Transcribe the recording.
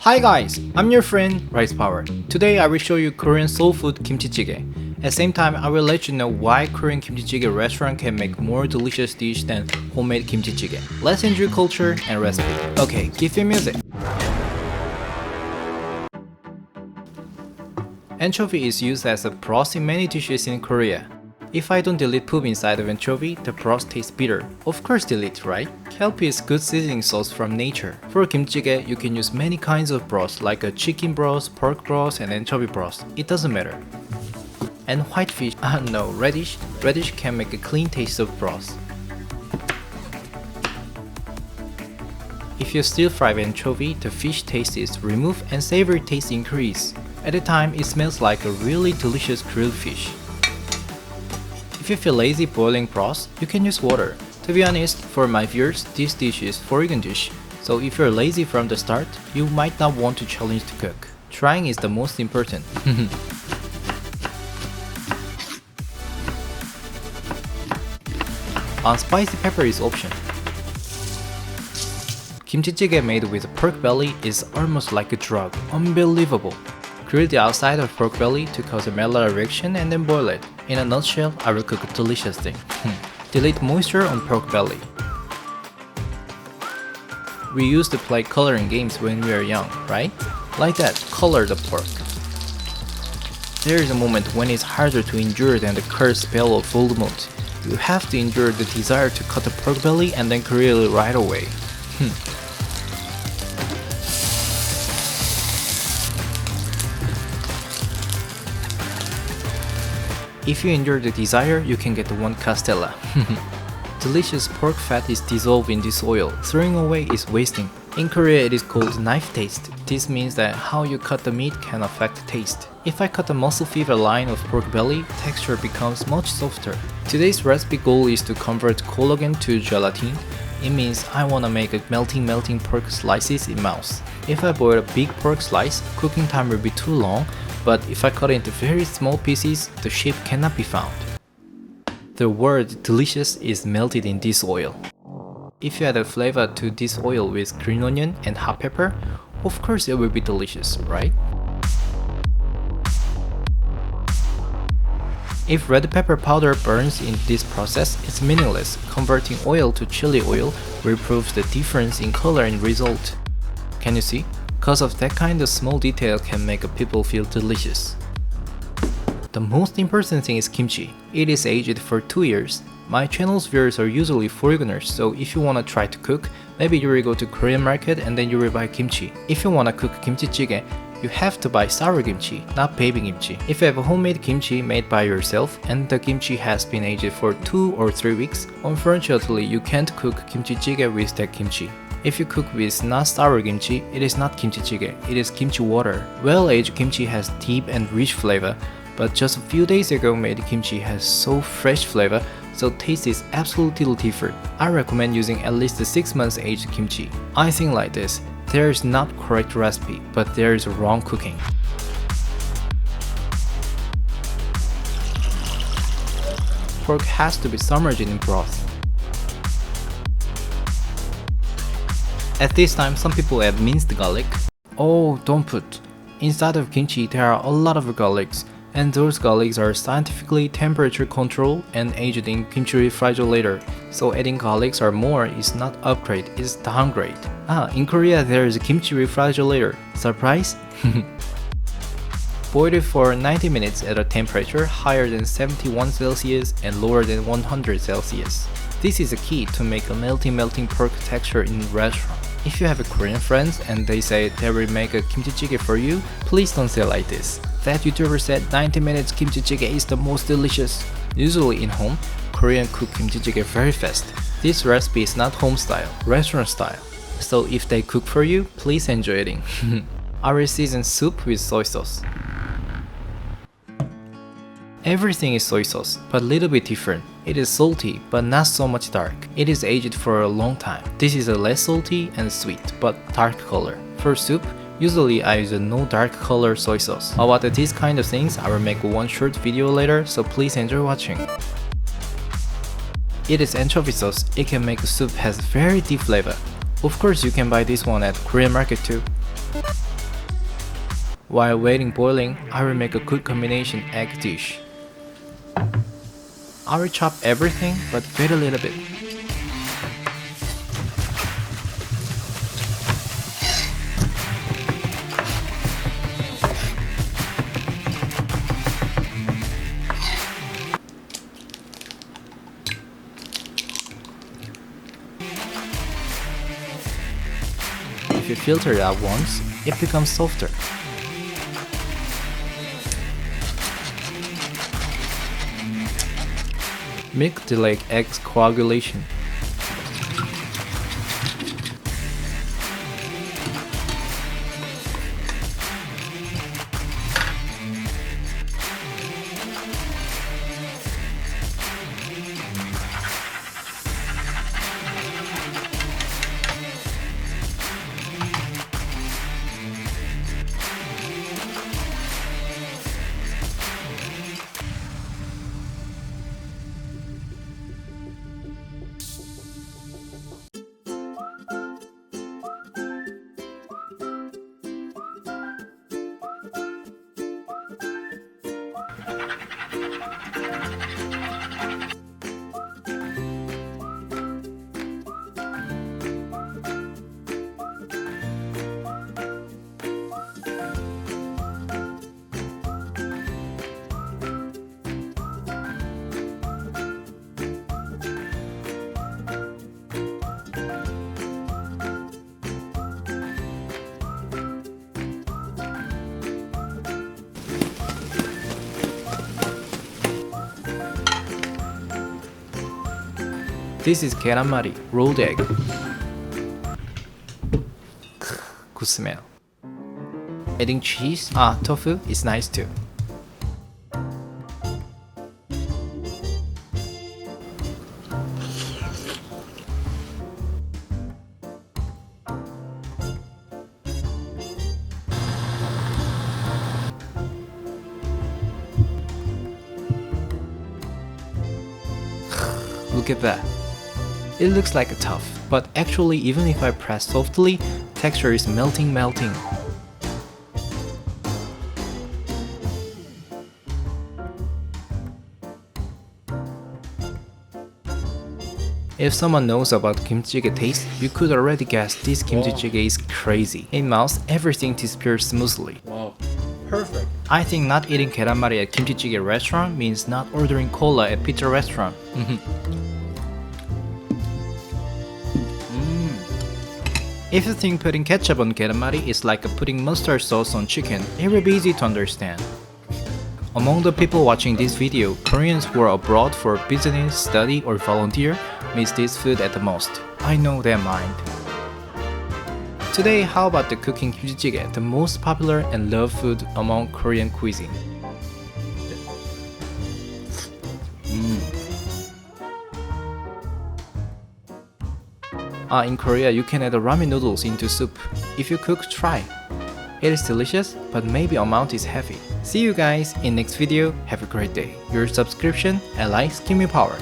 Hi guys, I'm your friend Rice Power. Today I will show you Korean soul food Kimchi JJigae. At the same time, I will let you know why Korean Kimchi JJigae restaurant can make more delicious dish than homemade Kimchi JJigae. Let's enjoy culture and recipe. Okay, give me music. Anchovy is used as a broth in many dishes in Korea. If I don't delete poop inside of anchovy, the broth tastes bitter. Of course delete, right? Kelp is good seasoning sauce from nature. For kimchi jjigae, you can use many kinds of broth like a chicken broth, pork broth, and anchovy broth. It doesn't matter. And white fish, no, radish. Radish can make a clean taste of broth. If you stir fry anchovy, the fish taste is removed and savory taste increase. At the time, it smells like a really delicious grilled fish. If you feel lazy boiling broth, you can use water. To be honest, for my viewers, this dish is foreign dish, so if you're lazy from the start, you might not want to challenge to cook. Trying is the most important. Spicy pepper is option. Kimchi jjigae made with pork belly is almost like a drug. Unbelievable. Grill the outside of pork belly to cause a malar reaction and then boil it. In a nutshell, I will cook a delicious thing. Delete moisture on pork belly. We used to play coloring games when we were young, right? Like that, color the pork. There is a moment when it's harder to endure than the cursed spell of full moon. You have to endure the desire to cut the pork belly and then grill it right away. If you endure the desire, you can get one castella. Delicious pork fat is dissolved in this oil. Throwing away is wasting. In Korea, it is called knife taste. This means that how you cut the meat can affect the taste. If I cut the muscle fever line of pork belly, texture becomes much softer. Today's recipe goal is to convert collagen to gelatin. It means I wanna make a melting pork slices in mouth. If I boil a big pork slice, cooking time will be too long. But if I cut it into very small pieces, the shape cannot be found. The word delicious is melted in this oil. If you add a flavor to this oil with green onion and hot pepper, of course it will be delicious, right? If red pepper powder burns in this process, it's meaningless. Converting oil to chili oil will prove the difference in color and result. Can you see? Because of that kind of small detail can make people feel delicious. The most important thing is kimchi. It is aged for 2 years. My channel's viewers are usually foreigners, so if you wanna try to cook, maybe you will go to Korean market and then you will buy kimchi. If you wanna cook kimchi jjigae, you have to buy sour kimchi, not baby kimchi. If you have a homemade kimchi made by yourself and the kimchi has been aged for 2 or 3 weeks, unfortunately you can't cook kimchi jjigae with that kimchi. If you cook with not sour kimchi, it is not kimchi jjigae, it is kimchi water. Well-aged kimchi has deep and rich flavor, but just a few days ago made kimchi has so fresh flavor, so taste is absolutely different. I recommend using at least 6 months aged kimchi. I think like this, there is not correct recipe, but there is wrong cooking. Pork has to be submerged in broth. At this time, some people add minced garlic. Oh, don't put. Inside of kimchi, there are a lot of garlics, and those garlics are scientifically temperature controlled and aged in kimchi refrigerator. So adding garlics or more is not upgrade, it's downgrade. In Korea there is a kimchi refrigerator. Surprise? Boil it for 90 minutes at a temperature higher than 71 Celsius and lower than 100 Celsius. This is a key to make a melting pork texture in restaurant. If you have a Korean friends and they say they will make a kimchi jjigae for you, please don't say like this. That YouTuber said 90 minutes kimchi jjigae is the most delicious. Usually in home, Korean cook kimchi jjigae very fast. This recipe is not home style, restaurant style. So if they cook for you, please enjoy eating. I will season soup with soy sauce. Everything is soy sauce, but a little bit different. It is salty, but not so much dark. It is aged for a long time. This is a less salty and sweet, but dark color. For soup, usually I use a no dark color soy sauce. About these kind of things, I will make one short video later, so please enjoy watching. It is anchovy sauce. It can make a soup has very deep flavor. Of course, you can buy this one at Korean market too. While waiting boiling, I will make a good combination egg dish. I will chop everything but very little bit. If you filter it out once, it becomes softer. Milk delay eggs coagulation. This is 계란말이, rolled egg. Good smell. Adding cheese, tofu is nice too. Look at that. It looks like a tough, but actually even if I press softly, texture is melting. If someone knows about kimchi jjigae taste, you could already guess this kimchi jjigae is crazy. In mouth, everything disappears smoothly. Wow, perfect. I think not eating 계란말이 at kimchi jjigae restaurant means not ordering cola at pizza restaurant. If you think putting ketchup on 계란말이 is like putting mustard sauce on chicken, it will be easy to understand. Among the people watching this video, Koreans who are abroad for business, study, or volunteer miss this food at the most. I know their mind. Today, how about the cooking kimchi jjigae, the most popular and loved food among Korean cuisine? In Korea, you can add ramen noodles into soup. If you cook, try. It is delicious, but maybe amount is heavy. See you guys in next video. Have a great day. Your subscription and likes give me power.